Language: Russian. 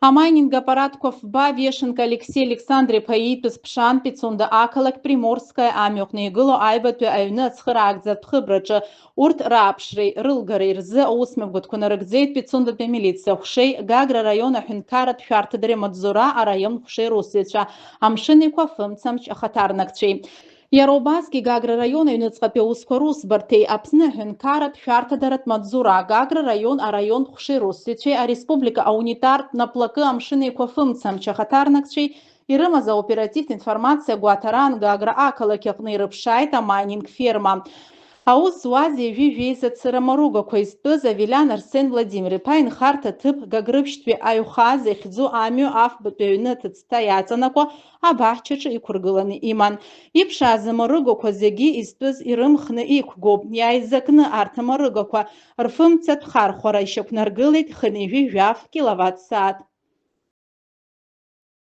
Амайнинг аппарат Кофба Вешенко Алексей Александрович Паитус Пшан Пицунда Акалак Приморская Амёхны Гыло Айбату Айна Цхарагзат Хыбрача Урт Рапшрей Рылгари Рзы Осмевгут Кунарагзейт Пицунда Милиция Хшей Гагра района Хюнкарат Хартадре Мадзура а район Хшей Русича Амшины Кофым Цамч Ахатарнакчей. Яробаски Гагра района Юнецкапеуско Рус Бартей Апсны Хюнкарат Хартадарат Мадзура Гагра район а район Хшей Русичей а республика Аунитар Наплакы Амшины Кофым Цамч Ахатарнакчей Ирыма за оператив информация Гуатаран Гагра Акала Кехны Рыбшайта майнинг ферма. Ауз Суази Вивейза Царамаруга Койспыза Вилян Арсен Владимир Пайн Харта Тып Гагрыбштве Аюхазе Хидзу Амю Аф Бапеюны Тыцтаяцанако Абахчача и Кургыланы Иман. Ипша Замарыго Козеги Испыз Ирымхны Икгоб Яйзакны Артамарыго Рфым Цатхар Хорайшок Наргылит Хыневи Вяв киловатт-саат.